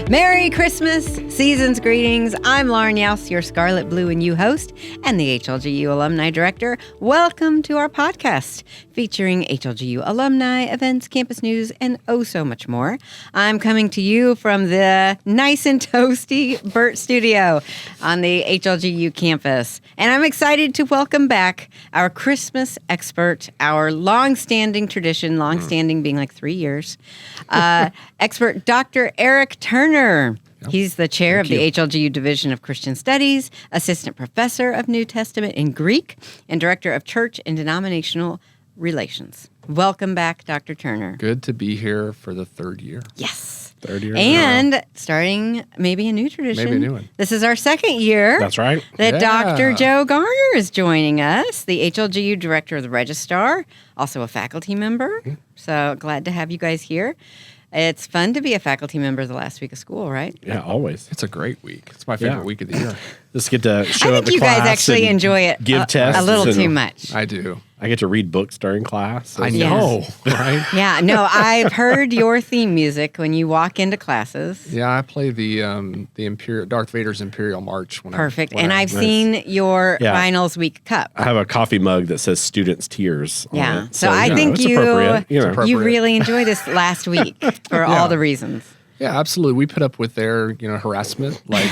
Merry Christmas, season's greetings. I'm Lauren Youse, your Scarlet, Blue, and You host and the HLGU Alumni Director. Welcome to our podcast featuring HLGU alumni, events, campus news, and oh so much more. I'm coming to you from the nice and toasty Burt Studio on the HLGU campus. And I'm excited to welcome back our Christmas expert, our long-standing tradition, long-standing being like 3 years, expert Dr. Eric Turner. He's the chair of the HLGU Division of Christian Studies, assistant professor of New Testament and Greek, and director of church and denominational relations. Welcome back, Dr. Turner. Good to be here for the third year. Yes. Third year. And starting maybe a new tradition. Maybe a new one. This is our second year. That's right. That Yeah. Dr. Joe Garner is joining us, the HLGU director of the Registrar, also a faculty member. So glad to have you guys here. It's fun to be a faculty member the last week of school, right? Yeah, always. It's a great week. It's my favorite week of the year. Just get to show I up think to you guys class actually and enjoy it give tests a little and too much. I do. I get to read books during class. I Yeah. know, right? Yeah, no, I've heard your theme music when you walk into classes. Yeah, I play the Imperial Darth Vader's Imperial March. Perfect. when And I- I've seen your Yeah. finals week cup. I have a coffee mug that says "Students' Tears" on Yeah. it. So I you know, think it's appropriate. You know. appropriate. you really enjoyed this last week for all the reasons. Yeah, absolutely. We put up with their harassment like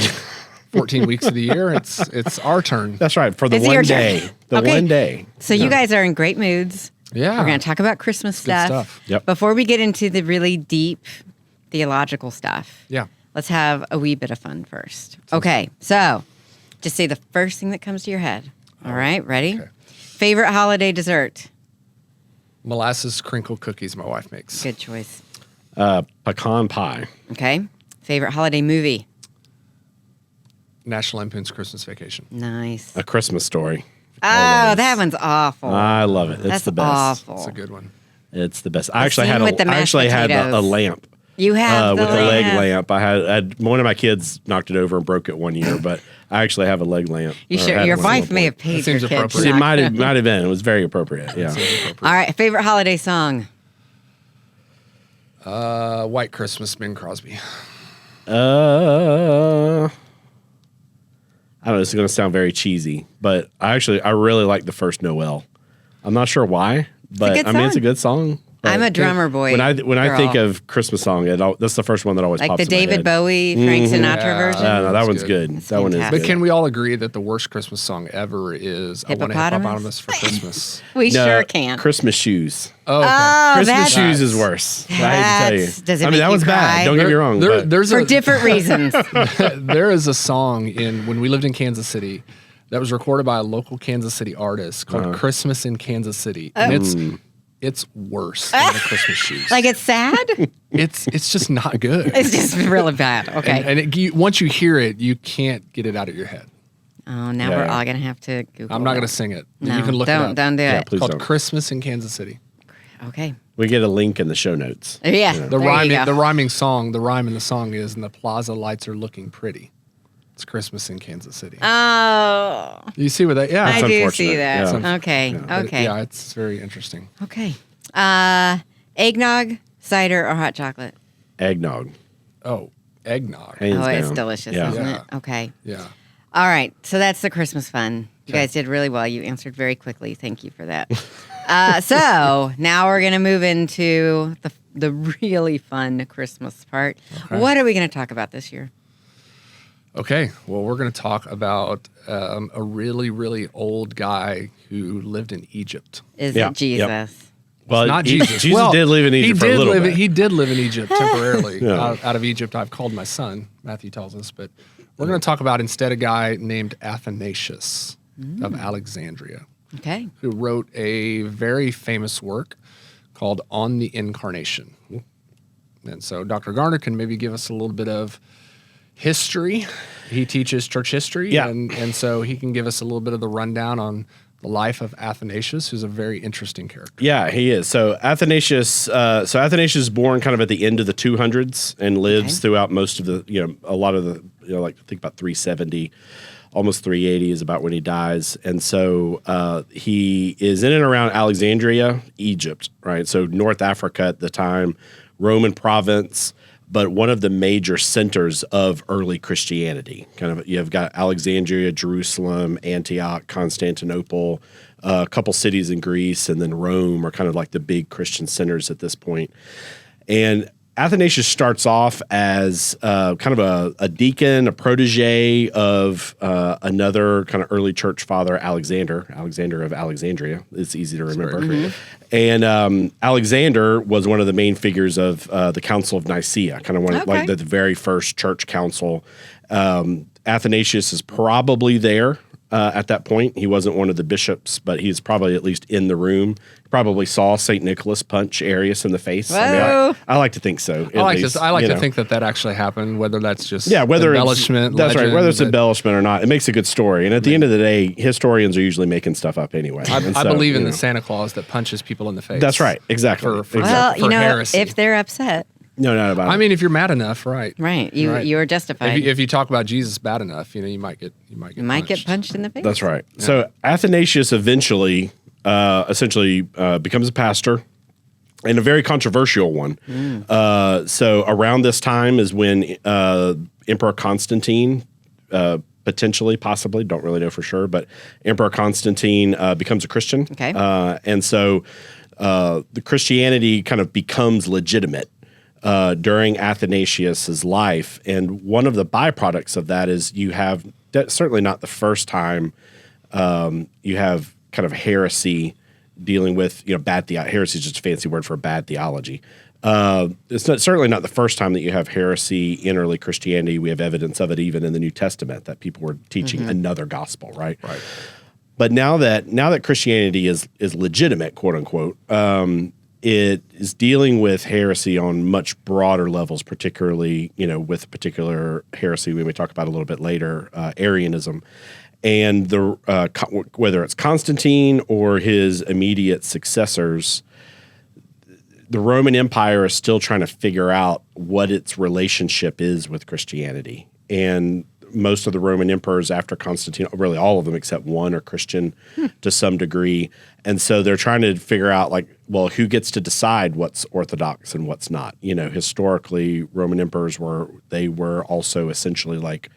14 weeks of the year. It's our turn. That's right. For the It's your one turn. day. The Okay. one day. So you guys are in great moods. Yeah. We're going to talk about Christmas Good stuff. stuff. Yep. Before we get into the really deep theological stuff, Yeah. let's have a wee bit of fun first. Okay, so just say the first thing that comes to your head. All right, ready? Okay. Favorite holiday dessert? Molasses crinkle cookies my wife makes. Good choice. Pecan pie. Okay. Favorite holiday movie? National Lampoon's Christmas Vacation. Nice. A Christmas Story. Oh, Always. that one's awful. I love it. It's That's the best. awful. It's a good one. It's the best. I actually scene had with the I mashed actually had a potatoes. lamp. You have With the a leg lamp. lamp. I had one of my kids knocked it over and broke it one year, but I actually have a leg lamp. You Or sure? had Your one at wife one may point. have paid That seems your kids. appropriate. It might have been. It was very appropriate. Yeah. All right. Favorite holiday song? White Christmas, Bing Crosby. I don't know. This is going to sound very cheesy, but I really like the first Noel. I'm not sure why, but good I mean it's a song. good song. But I'm a drummer boy. When I girl. think of Christmas song, that's the first one that always Like pops the in my David head. Bowie, Frank Sinatra Yeah. version? No, that That's one's good. good. It's That one is fantastic. But good. can we all agree that the worst Christmas song ever is I Want a Hippopotamus? Hippopotamus for Christmas? We No, sure can. Christmas shoes. Oh, okay. Oh, Christmas that's shoes is worse. I hate to tell you. does it I mean, make that you one's cry? bad. Don't get me wrong. but There's For a, different reasons. there is a song when we lived in Kansas City that was recorded by a local Kansas City artist called Christmas in Kansas City. And it's worse than the Christmas shoes. Like it's sad? It's just not good. It's just really bad. Okay. And once you hear it, you can't get it out of your head. Oh, now Yeah. we're all going to have to Google I'm not that. going to sing it. No, You can look it up. don't do Yeah, it. please It's called don't. Christmas in Kansas City. Okay. We get a link in the show notes. Yeah. The there you rhyme, go. the rhyming song, the rhyme in the song is, "And the plaza lights are looking pretty." It's Christmas in Kansas City. Oh, You see what that? Yeah, I That's do unfortunate. see that. Yeah. Okay. But Okay. yeah, it's very interesting. Okay. Eggnog, cider, or hot chocolate? Eggnog. Oh, eggnog. Hands Oh, it's down. delicious, Yeah. isn't Yeah. it? Okay. Yeah. All right. So that's the Christmas fun. You Okay. guys did really well. You answered very quickly. Thank you for that. So now we're going to move into the really fun Christmas part. Okay. What are we going to talk about this year? Okay. Well, we're going to talk about a really, really old guy who lived in Egypt. Is Yeah. it Jesus? Well, Not he- Jesus. Jesus Well, did live in Egypt for a little bit. He did live in Egypt temporarily. Yeah. Out of Egypt, I've called my son, Matthew tells us. But we're going to talk about instead a guy named Athanasius of Alexandria, Okay. who wrote a very famous work called On the Incarnation. And so Dr. Garner can maybe give us a little bit of history. He teaches church history. Yeah. And so he can give us a little bit of the rundown on the life of Athanasius, who's a very interesting character. Yeah, he is. So Athanasius is born kind of at the end of the 200s and lives throughout most of the, a lot of the, like I think about 370, almost 380 is about when he dies. And so he is in and around Alexandria, Egypt, right? So North Africa at the time, Roman province, but one of the major centers of early Christianity. Kind of, you've got Alexandria, Jerusalem, Antioch, Constantinople, a couple cities in Greece, and then Rome are kind of like the big Christian centers at this point. And Athanasius starts off as kind of a deacon, a protege of another kind of early church father, Alexander of Alexandria. It's easy to remember. Mm-hmm. And Alexander was one of the main figures of the Council of Nicaea, kind of like the very first church council. Athanasius is probably there at that point. He wasn't one of the bishops, but he's probably at least in the room. Probably saw St. Nicholas punch Arius in the face. I like to think so. I like to think that actually happened, whether that's just whether embellishment. That's legend, right. Whether it's embellishment or not, it makes a good story. And at the end of the day, historians are usually making stuff up anyway. I believe in the Santa Claus that punches people in the face. That's right. Exactly. For heresy. If they're upset. No, not about it. I mean, if you're mad enough, right? Right. You're justified. If you talk about Jesus bad enough, you might get get punched in the face. That's right. Yeah. So Athanasius eventually becomes a pastor, and a very controversial one. So around this time is when Emperor Constantine, possibly, don't really know for sure, but Emperor Constantine becomes a Christian. Okay. And so the Christianity kind of becomes legitimate during Athanasius's life. And one of the byproducts of that is you have, certainly not the first time, you have kind of heresy dealing with, bad theology. Heresy is just a fancy word for bad theology. It's certainly not the first time that you have heresy in early Christianity. We have evidence of it even in the New Testament, that people were teaching another gospel, right? Right. But now that Christianity is legitimate, quote unquote, it is dealing with heresy on much broader levels, particularly, with a particular heresy we may talk about a little bit later, Arianism. And whether it's Constantine or his immediate successors, the Roman Empire is still trying to figure out what its relationship is with Christianity. And most of the Roman emperors after Constantine, really all of them except one, are Christian to some degree. And so they're trying to figure out, who gets to decide what's orthodox and what's not. Historically, Roman emperors were also essentially like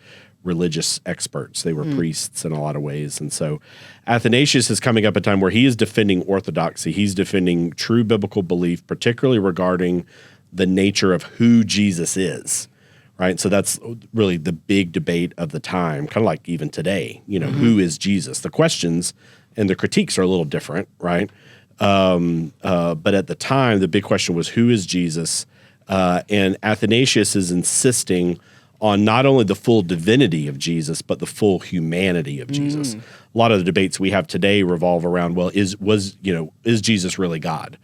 religious experts. They were priests in a lot of ways. And so Athanasius is coming up at a time where he is defending orthodoxy. He's defending true biblical belief, particularly regarding the nature of who Jesus is, right? So that's really the big debate of the time, kind of like even today, who is Jesus? The questions and the critiques are a little different, right? But at the time, the big question was, who is Jesus? And Athanasius is insisting on not only the full divinity of Jesus, but the full humanity of Jesus. A lot of the debates we have today revolve around, is Jesus really God?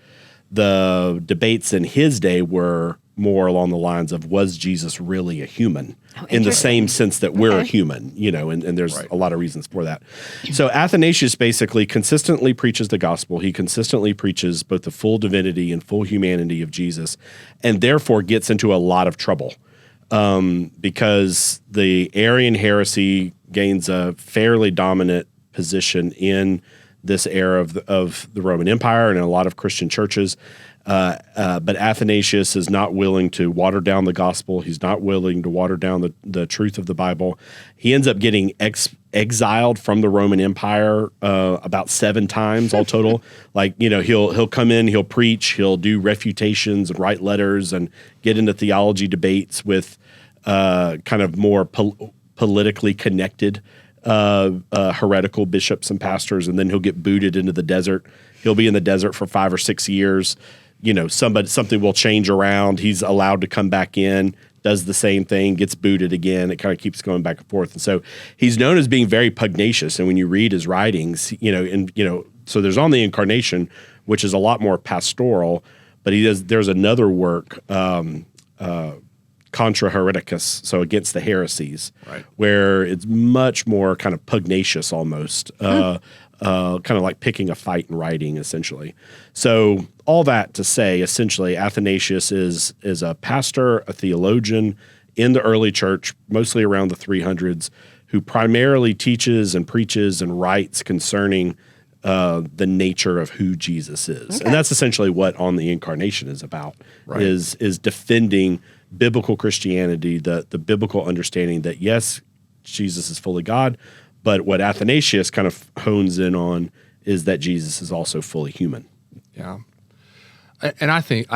The debates in his day were more along the lines of, was Jesus really a human? In the same sense that we're a human, and there's a lot of reasons for that. So Athanasius basically consistently preaches the gospel. He consistently preaches both the full divinity and full humanity of Jesus, and therefore gets into a lot of trouble. Because the Arian heresy gains a fairly dominant position in this era of the Roman Empire and in a lot of Christian churches. But Athanasius is not willing to water down the gospel. He's not willing to water down the truth of the Bible. He ends up getting exiled from the Roman Empire about 7 times all total. He'll come in, he'll preach, he'll do refutations and write letters and get into theology debates with kind of more politically connected heretical bishops and pastors, and then he'll get booted into the desert. He'll be in the desert for 5 or 6 years. Something will change around. He's allowed to come back in, does the same thing, gets booted again. It kind of keeps going back and forth. And so he's known as being very pugnacious. And when you read his writings, so there's On the Incarnation, which is a lot more pastoral, but there's another work, Contra Hereticus, so against the heresies, right, where it's much more kind of pugnacious almost, kind of like picking a fight in writing, essentially. So all that to say, essentially, Athanasius is a pastor, a theologian in the early church, mostly around the 300s, who primarily teaches and preaches and writes concerning the nature of who Jesus is. Okay. And that's essentially what On the Incarnation is about, Right. is defending biblical Christianity, the biblical understanding that, yes, Jesus is fully God, but what Athanasius kind of hones in on is that Jesus is also fully human. Yeah. And I think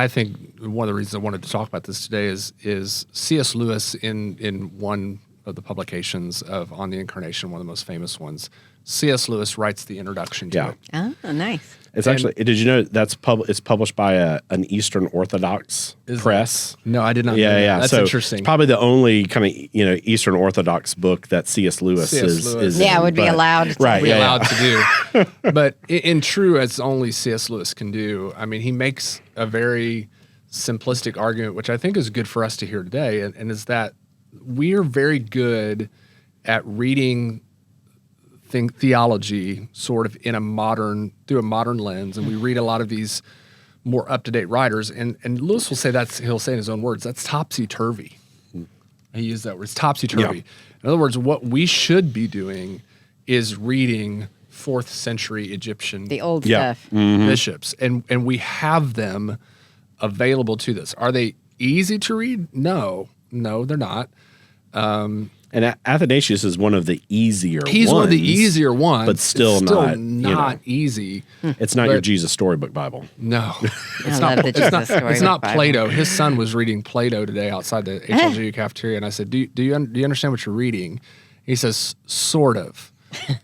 one of the reasons I wanted to talk about this today is C.S. Lewis in one of the publications of On the Incarnation, one of the most famous ones. C.S. Lewis writes the introduction to it. Oh, nice. It's actually, did you know that's it's published by an Eastern Orthodox press? No, I did not know Yeah, that. yeah. That's So interesting. It's probably the only kind of Eastern Orthodox book that C.S. Lewis is Yeah, in, would be but- allowed to. Right, be yeah, allowed to do. But in true, as only C.S. Lewis can do, I mean, he makes a very simplistic argument, which I think is good for us to hear today, and is that we are very good at reading theology sort of through a modern lens, and we read a lot of these more up-to-date writers, and Lewis will say he'll say in his own words, that's topsy-turvy. He used that word, it's topsy-turvy. Yeah. In other words, what we should be doing is reading 4th century Egyptian The old Yeah. stuff. bishops, and we have them available to this. Are they easy to read? No, they're not. And Athanasius is one of the easier ones. He's one of the easier ones, but still not, easy. It's not your But- Jesus storybook Bible. No, I love the Jesus story. it's not Bible. Plato. His son was reading Plato today outside the HLGU cafeteria, and I said, "Do you understand what you're reading?" He says, "Sort of."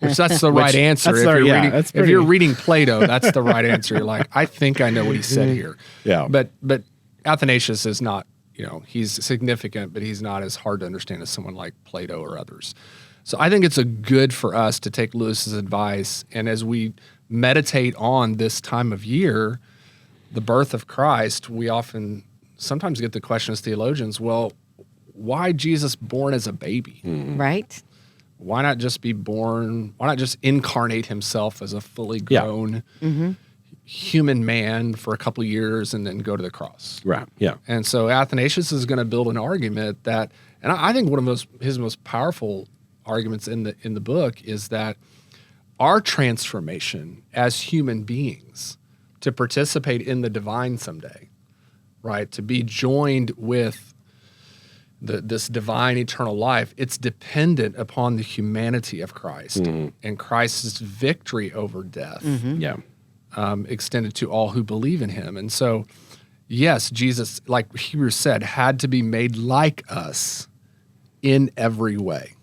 Which that's the right answer. that's If the- you're yeah, reading, that's if you're pretty- reading Plato, that's the right answer. You're like, I think I know what he said here. Yeah. But Athanasius is not. He's significant, but he's not as hard to understand as someone like Plato or others. So I think it's good for us to take Lewis's advice, and as we meditate on this time of year, the birth of Christ, we sometimes get the question as theologians, well, why Jesus born as a baby? Right? Why not just be born? Why not just incarnate himself as a fully grown human man for a couple of years and then go to the cross? Right. Yeah. And so Athanasius is going to build an argument that, and I think one of his most powerful arguments in the book is that our transformation as human beings to participate in the divine someday, right? To be joined with this divine eternal life, it's dependent upon the humanity of Christ and Christ's victory over death. Yeah. Extended to all who believe in him. And so, yes, Jesus, like Hebrews said, had to be made like us in every way,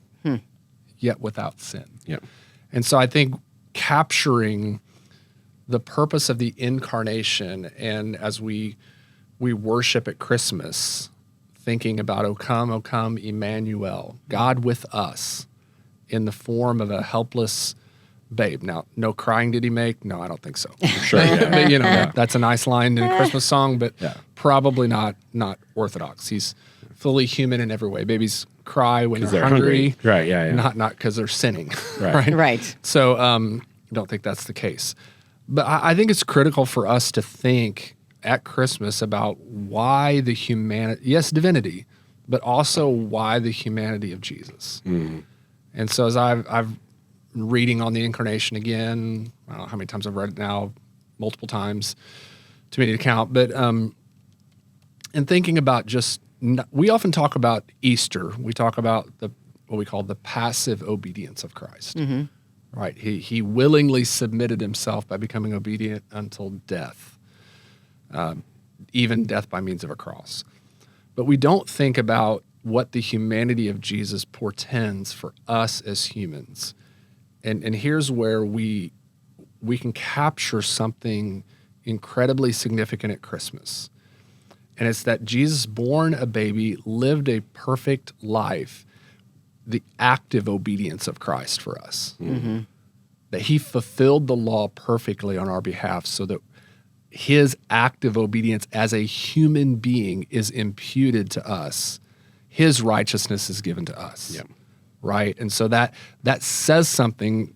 yet without sin. Yeah. And so I think capturing the purpose of the incarnation, and as we worship at Christmas, thinking about, O come, Emmanuel, God with us in the form of a helpless babe. Now, no crying did he make? No, I don't think so. Sure. Yeah. But, that's a nice line in a Christmas song, but Yeah. probably not orthodox. He's fully human in every way. Babies cry when they're they're hungry. hungry. Right, yeah, yeah. Not because they're sinning. Right. Right. So I don't think that's the case. But I think it's critical for us to think at Christmas about why the humanity, yes, divinity, but also why the humanity of Jesus. And so as I've reading on the Incarnation again, I don't know how many times I've read it now, multiple times, too many to count, but and thinking about we often talk about Easter. We talk about what we call the passive obedience of Christ. Right? He willingly submitted himself by becoming obedient until death, even death by means of a cross. But we don't think about what the humanity of Jesus portends for us as humans. And here's where we can capture something incredibly significant at Christmas. And it's that Jesus, born a baby, lived a perfect life, the active obedience of Christ for us. That he fulfilled the law perfectly on our behalf so that his active obedience as a human being is imputed to us. His righteousness is given to us. Yeah. Right? And so that says something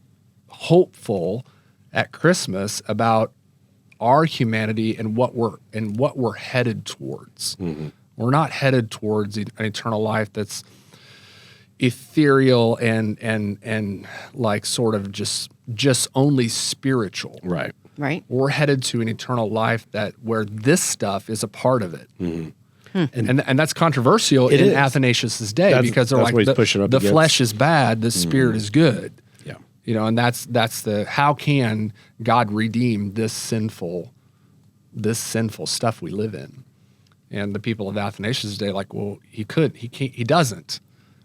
hopeful at Christmas about our humanity and what we're headed towards. We're not headed towards an eternal life that's ethereal and like sort of just only spiritual. Right. Right. We're headed to an eternal life where this stuff is a part of it. And that's controversial in Athanasius' day, because they're like, the flesh is bad, the spirit is good. Yeah. You know, and that's how can God redeem this sinful stuff we live in? And the people of Athanasius' day, like, well, he can't, he doesn't,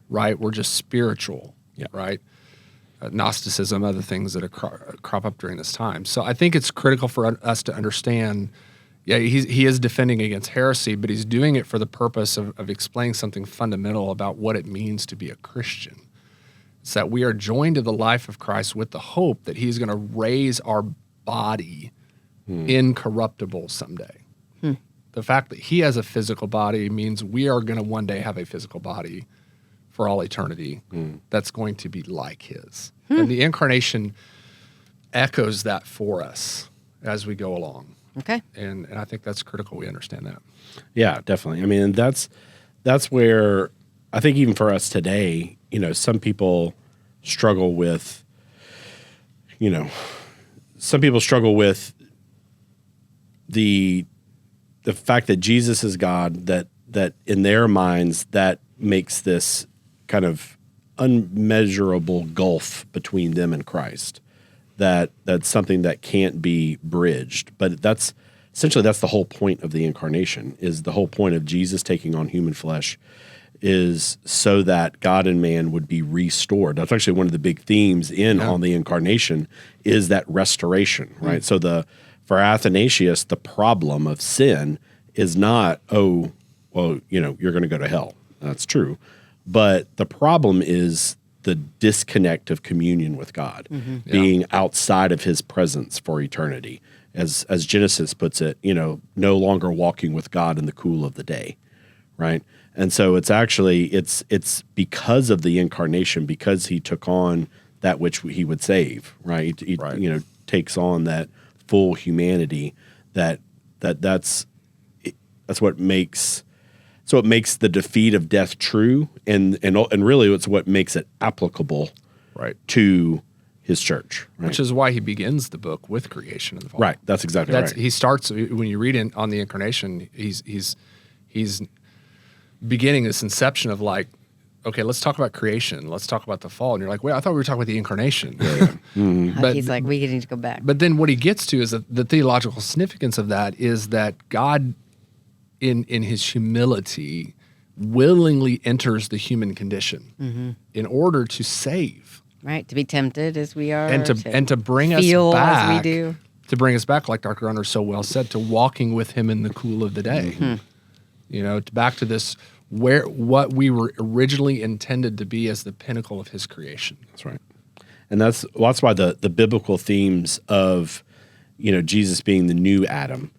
right? We're just spiritual, right? Gnosticism, other things that crop up during this time. So I think it's critical for us to understand, he is defending against heresy, but he's doing it for the purpose of explaining something fundamental about what it means to be a Christian. It's that we are joined to the life of Christ with the hope that he's going to raise our body incorruptible someday. The fact that he has a physical body means we are going to one day have a physical body for all eternity that's going to be like his. And the incarnation echoes that for us as we go along. Okay. And I think that's critical we understand that. Yeah, definitely. I mean, that's where I think even for us today, you know, some people struggle with, the fact that Jesus is God, that in their minds that makes this kind of unmeasurable gulf between them and Christ. That's something that can't be bridged. But that's the whole point of the incarnation, is the whole point of Jesus taking on human flesh is so that God and man would be restored. That's actually one of the big themes on the incarnation, is that restoration, right? So for Athanasius, the problem of sin is not, you're going to go to hell. That's true. But the problem is the disconnect of communion with God, being outside of his presence for eternity. As Genesis puts it, no longer walking with God in the cool of the day, right? And so it's actually, it's because of the incarnation, because he took on that which he would save, right? He takes on that full humanity, that's what makes the defeat of death true, and really it's what makes it applicable, right, to his church, right? Which is why he begins the book with creation in the fall. Right, that's exactly right. He starts, when you read on the incarnation, he's beginning this inception of like, okay, let's talk about creation, let's talk about the fall, and you're like, wait, I thought we were talking about the incarnation. But he's like, we need to go back. But then what he gets to is that the theological significance of that is that God, in his humility, willingly enters the human condition in order to save, right? To be tempted as we are, and to bring us back, as we do, to bring us back, like Dr. Garner so well said, to walking with him in the cool of the day. Back to this, what we were originally intended to be as the pinnacle of his creation. That's right. And that's why the biblical themes of, Jesus being the new Adam,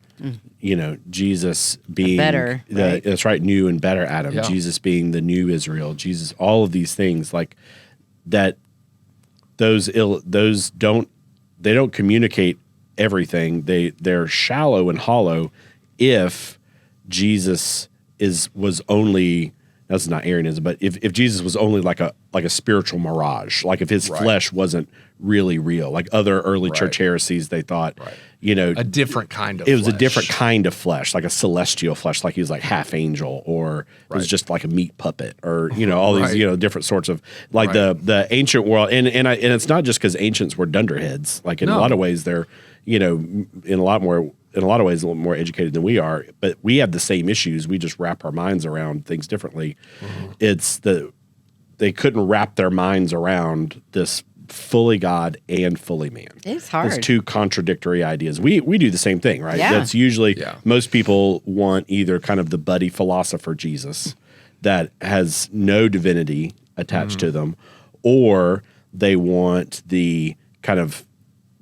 Jesus being better, right? That's right, new and better Adam, Jesus being the new Israel, Jesus, all of these things like that, those don't communicate everything. They're shallow and hollow if Jesus was only, that's not Arianism, but if Jesus was only like a spiritual mirage, like if his flesh wasn't really real, like other early church heresies, they thought, a different kind of it was a different kind of flesh, like a celestial flesh, like he was like half angel, or it was just like a meat puppet, or all these different sorts of like the ancient world, and it's not just because ancients were dunderheads, like in a lot of ways they're in a lot of ways a little more educated than we are, but we have the same issues. We just wrap our minds around things differently. It's they couldn't wrap their minds around this fully God and fully man. It's hard. It's two contradictory ideas. We do the same thing, right? Yeah. That's usually most people want either kind of the buddy philosopher Jesus that has no divinity attached to them, or they want the kind of,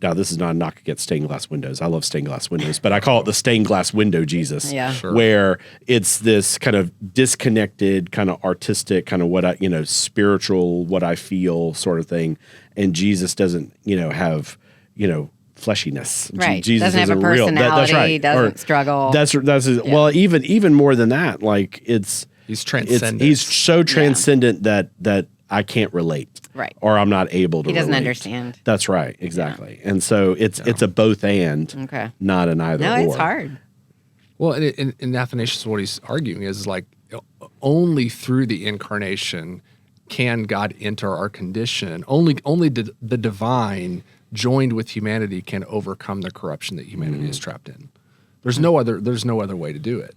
now this is not a knock against stained glass windows. I love stained glass windows, but I call it the stained glass window Jesus, where it's this kind of disconnected, kind of artistic, kind of what I, spiritual, what I feel sort of thing. And Jesus doesn't, have, fleshiness. Right. Jesus doesn't have a real. personality, That's right. doesn't struggle. Well, even more than that, like he's transcendent. He's so transcendent that I can't relate. Right. Or I'm not able to He doesn't relate. understand. That's right. Exactly. And so it's a both and, Okay. not an either No, or. it's hard. Well, in Athanasius, what he's arguing is like only through the incarnation can God enter our condition. Only the divine joined with humanity can overcome the corruption that humanity is trapped in. There's no other way to do it.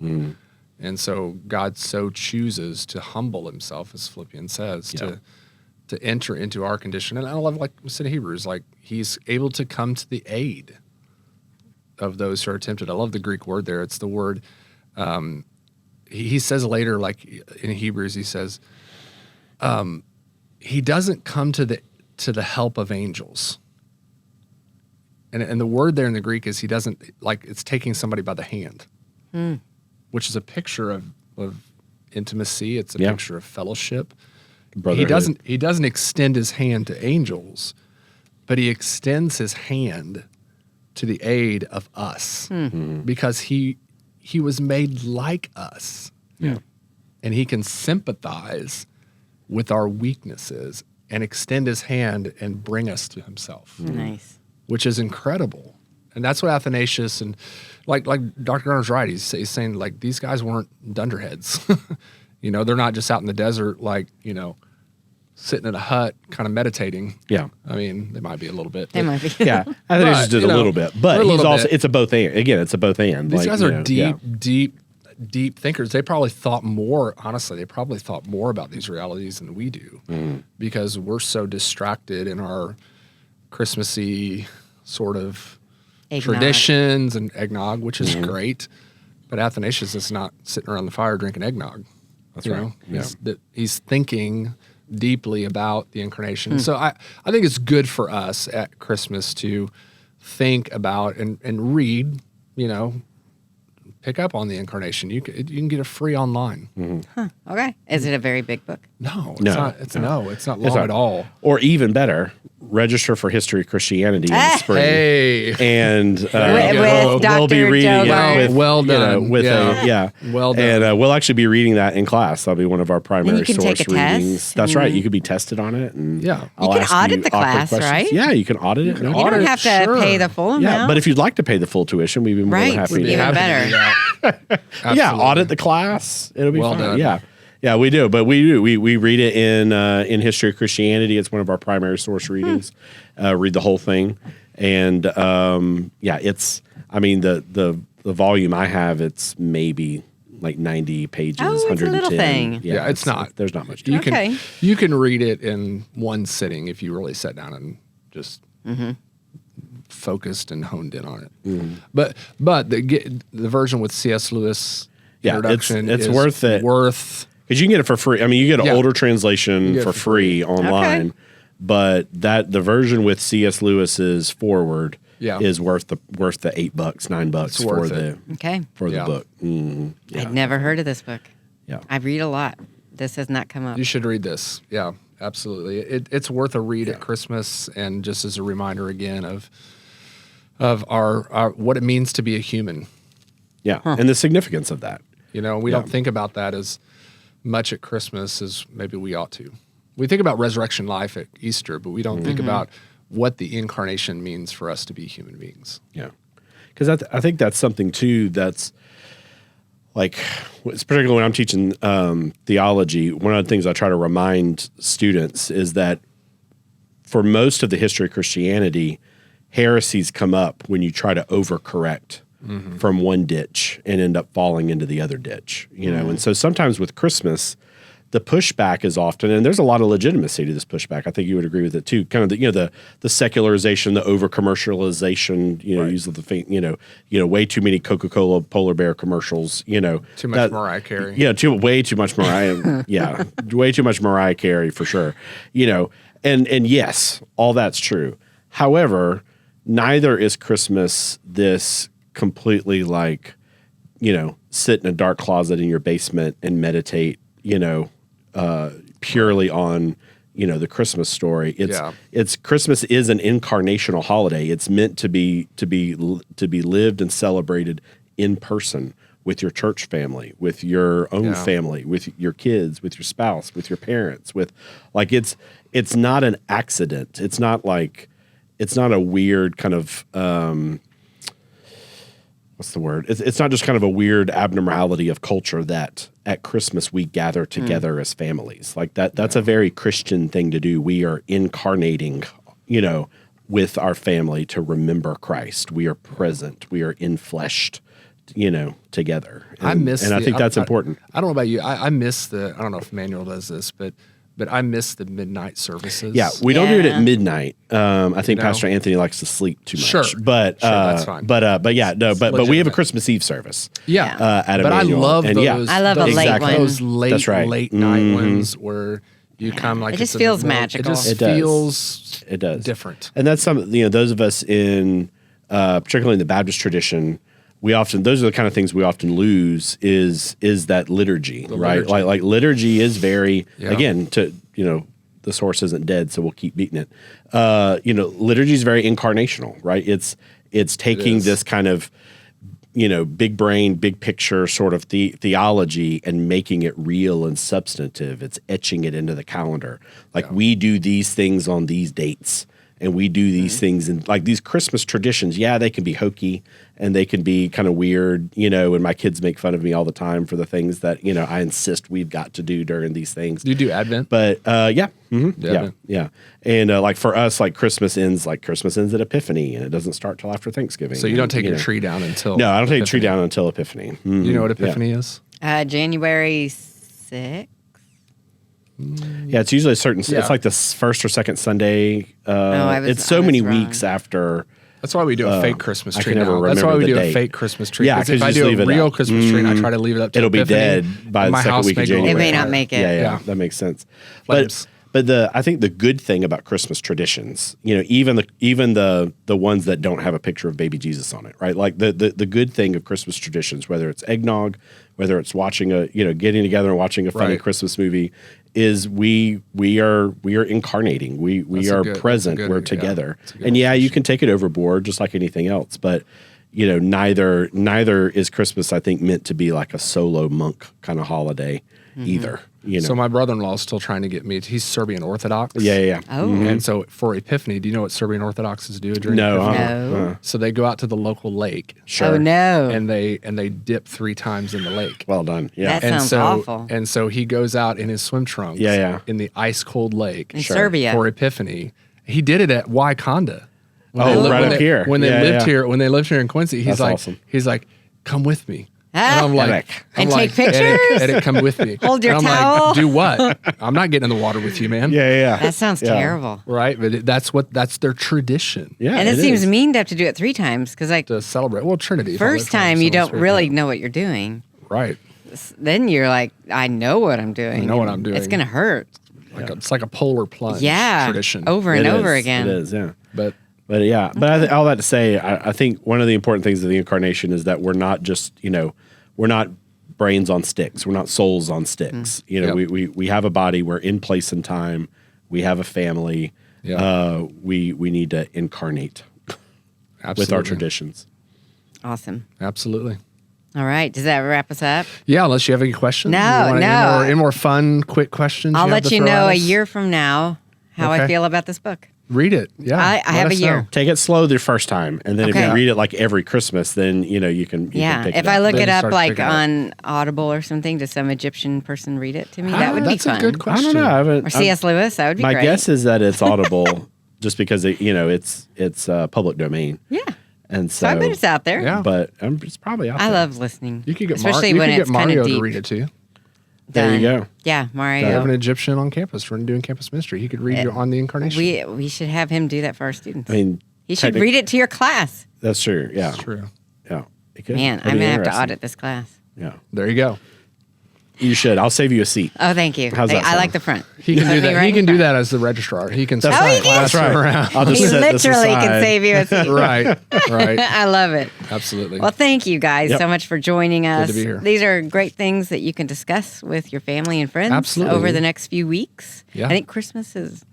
And so God so chooses to humble himself, as Philippians says, to enter into our condition. And I love, like we said in Hebrews, like he's able to come to the aid of those who are tempted. I love the Greek word there. It's the word, he says later, like in Hebrews, he says, he doesn't come to the help of angels. And the word there in the Greek is he doesn't, like it's taking somebody by the hand, which is a picture of intimacy. It's a picture of fellowship. Brotherhood. He doesn't extend his hand to angels, but he extends his hand to the aid of us because he was made like us. Yeah. And he can sympathize with our weaknesses and extend his hand and bring us to himself. Nice. Which is incredible. And that's what Athanasius and like Dr. Garner's right. He's saying like these guys weren't dunderheads. They're not just out in the desert like, sitting in a hut kind of meditating. Yeah. I mean, they might be a little bit. They might be. Yeah. Athanasius did a little bit. But he's also, it's a both and. Again, it's a both and. These guys are deep thinkers. They probably thought more, honestly, they probably thought more about these realities than we do because we're so distracted in our Christmassy sort of traditions and eggnog, which is great. But Athanasius is not sitting around the fire drinking eggnog. That's right. Yeah. He's thinking deeply about the incarnation. So I think it's good for us at Christmas to think about and read, pick up on the incarnation. You can get it free online. Okay. Is it a very big book? No, it's not. It's not long at all. Or even better, register for History of Christianity in the spring. Hey, and with we'll Dr. be reading Joe it. Garner. Well done. Well done. And we'll actually be reading that in class. That'll be one of our primary can source take a readings. test. That's right. You could be tested on it. And I'll can ask audit the awkward class, questions. right? Yeah, you can audit it. You don't have to pay the full amount. Yeah, but if you'd like to pay the full tuition, we'd be more than happy to. Even better. Yeah, audit the class. It'll be fun. Done. Yeah, we do. But we do. We read it in History of Christianity. It's one of our primary source readings. Read the whole thing. And it's, I mean, the volume I have, it's maybe like 90 pages, Oh, it's 110. a little thing. Yeah, it's not. There's not much to it. You can read it in one sitting if you really sat down and just focused and honed in on it. But the version with C.S. Lewis introduction it's is worth it. Because you can get it for free. I mean, you get an older translation for free online, but the version with C.S. Lewis's foreword is worth the $8, $9 for the book. I'd never heard of this book. Yeah, I read a lot. This has not come up. You should read this. Yeah, absolutely. It's worth a read at Christmas, and just as a reminder again of our what it means to be a human. Yeah, and the significance of that. We don't think about that as much at Christmas as maybe we ought to. We think about resurrection life at Easter, but we don't think about what the incarnation means for us to be human beings. Yeah, because I think that's something too that's like, particularly when I'm teaching theology, one of the things I try to remind students is that for most of the history of Christianity, heresies come up when you try to overcorrect from one ditch and end up falling into the other ditch, And so sometimes with Christmas, the pushback is often, and there's a lot of legitimacy to this pushback. I think you would agree with it too. Kind of the secularization, the over commercialization. Use of the way too many Coca-Cola polar bear commercials. Too much Mariah Carey. Way too much Mariah. Way too much Mariah Carey for sure. And yes, all that's true. However, neither is Christmas this completely like, sit in a dark closet in your basement and meditate, purely on, the Christmas story. It's Christmas is an incarnational holiday. It's meant to be lived and celebrated in person with your church family, with your own family, with your kids, with your spouse, with your parents, with like it's not an accident. It's not a weird kind of what's the word? It's not just kind of a weird abnormality of culture that at Christmas we gather together as families. Like that's a very Christian thing to do. We are incarnating, with our family to remember Christ. We are present. We are infleshed, together. And I think that's important. I don't know about you. I miss I don't know if Manuel does this, but I miss the midnight services. Yeah, we don't do it at midnight. I think Pastor Anthony likes to sleep too much. Sure, that's fine. But we have a Christmas Eve service. Yeah, at but Emmanuel. I love those. I love a late one. Those late, That's right. late night ones where you come like it just feels magical. It just It does. feels It does different. and that's those of us in particularly in the Baptist tradition. Those are the kind of things we often lose is that liturgy, right? Liturgy. Like liturgy is very, again, this horse isn't dead, so we'll keep beating it. Liturgy is very incarnational, right? It's taking this kind of, big brain, big picture sort of theology and making it real and substantive. It's etching it into the calendar. Like we do these things on these dates. And we do these things, and like these Christmas traditions, they can be hokey and they can be kind of weird, and my kids make fun of me all the time for the things that, I insist we've got to do during these things. Do you do Advent? But yeah. Advent. Yeah. And like for us, like Christmas ends at Epiphany, and it doesn't start till after Thanksgiving. So you don't take your tree down until No, I don't take the tree down until Epiphany. Mm-hmm. You know what Epiphany is? January 6th. Yeah, it's usually a certain. It's like the first or second Sunday. It's so many weeks after. That's why we do a fake Christmas tree. I can never remember That's why we the do date. a fake Christmas tree. Yeah, because if I do a real Christmas tree and I try to leave it up to it'll be Epiphany, dead by the my second house week may of go January. It may not make it. Yeah, that makes sense. Flames. But I think the good thing about Christmas traditions, even the ones that don't have a picture of baby Jesus on it, right? Like the good thing of Christmas traditions, whether it's eggnog, whether it's watching getting together and watching a funny Christmas movie, is we are incarnating. We are present. We're together. And you can take it overboard just like anything else, but neither is Christmas, I think, meant to be like a solo monk kind of holiday either. So my brother-in-law is still trying to get me. He's Serbian Orthodox. Yeah. Oh. And so for Epiphany, do you know what Serbian Orthodoxes do during No. Epiphany? No. So they go out to the local lake. Sure. Oh, no. And they dip 3 times in the lake. Well done. Yeah. That sounds awful. And so he goes out in his swim trunks in the ice cold lake In Serbia. for Epiphany. He did it at Wyconda. Right up here. When they lived here in Quincy, he's That's like awesome. he's like, come with me. Ah. And I'm like, Eric. And take Eric, pictures? Eric, come with me. Hold your and I'm towel? like, do what? I'm not getting in the water with you, man. Yeah. That sounds terrible. Right, but that's their tradition. Yeah. And it seems mean to have to do it 3 times because, like, To celebrate. Well, Trinity. first time you don't really know what you're doing. Right. Then you're like, I know what I'm doing. I know what I'm doing. It's going to hurt. It's like a polar plunge tradition. Over and over again. It is, yeah. But all that to say, I think one of the important things of the incarnation is that we're not just, we're not brains on sticks. We're not souls on sticks. We have a body. We're in place and time. We have a family. Yeah. We need to incarnate with our traditions. Awesome. Absolutely. All right. Does that wrap us up? Yeah, unless you have any questions. No, You want no. Any more fun, quick questions? I'll have let to you throw know at a us? year from now how I Okay. feel about this book. Read it. Yeah. I Let have a us year. know. Take it slow the first time, and then if Okay. you read it like every Christmas, then you can Yeah. pick If it I up. look Then it you up start like picking it up. on Audible or something, does some Egyptian person read it to me? That would be That's fun. a good I question. don't know. I haven't. Or C.S. Lewis. That would be My great. guess is that it's Audible, just because it's public domain, Yeah. and So I bet it's out there. Yeah. But it's probably out I there. love listening. You could get especially you when could get it's kind Mario of to deep. read it to you. There you Done. go. Yeah, We have Mario. an Egyptian on campus. We're doing campus ministry. He could read you on the incarnation. We should have him do that for our students. I mean, He should read it to your class. That's true. Yeah. That's true. Yeah. It could. Man, Pretty I'm gonna have to interesting. audit this class. Yeah. There you go. You should. I'll save you a seat. Oh, thank you. How's that I like sound? the front. He can Put do me that. right He in can do front. that as the registrar. He can right. slide That's class around. I'll just He set this literally can aside. save you a seat. Right. Right. I love it. Absolutely. Well, thank you guys Yep. so much for joining us. to be here. These are great things that you can discuss with your family and friends Absolutely. over the next few weeks. Yeah. I think Christmas is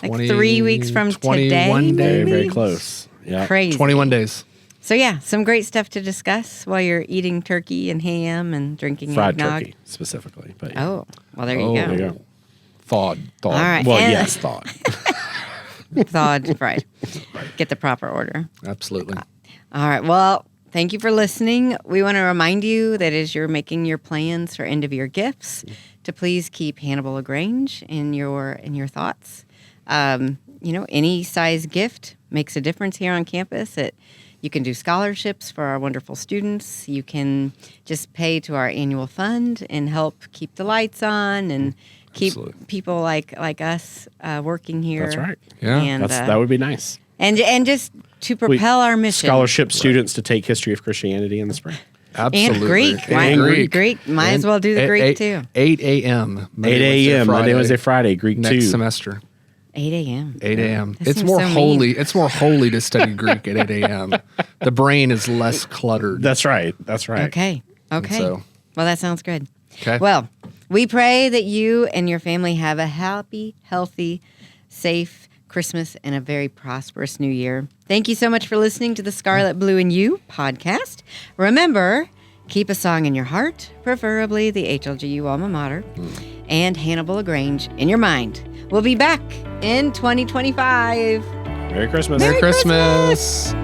like 20 3 weeks from 21 today. days. Very, maybe? very close. Yeah. Crazy. 21 days. So yeah, some great stuff to discuss while you're eating turkey and ham and drinking Fried eggnog. turkey specifically. But Oh, well, there you Oh, go. there you go. Thawed. All right. Well, and- yes, thought. Thawed, fried. Get the proper order. Absolutely. All right. Well, thank you for listening. We want to remind you that as you're making your plans for end of year gifts, to please keep Hannibal-LaGrange in your thoughts. Any size gift makes a difference here on campus. You can do scholarships for our wonderful students. You can just pay to our annual fund and help keep the lights on and keep Absolutely. people like us working here. That's right. Yeah. And, That would be nice. and just to propel our mission. Scholarship students to take history of Christianity in the spring. Absolutely. And Greek. And Why- Greek. Might as well do the Greek, too. 8 a.m. 8 a.m. Monday, Wednesday, Friday, Greek next 2. semester. 8 a.m. 8 a.m. That It's seems more so mean. holy. It's more holy to study Greek at 8 a.m. The brain is less cluttered. That's right. That's right. Okay. so- Well, that sounds good. Okay. Well, we pray that you and your family have a happy, healthy, safe Christmas and a very prosperous new year. Thank you so much for listening to the Scarlet, Blue, and You podcast. Remember, keep a song in your heart, preferably the HLGU alma mater, and Hannibal-LaGrange in your mind. We'll be back in 2025. Merry Christmas. Merry Christmas.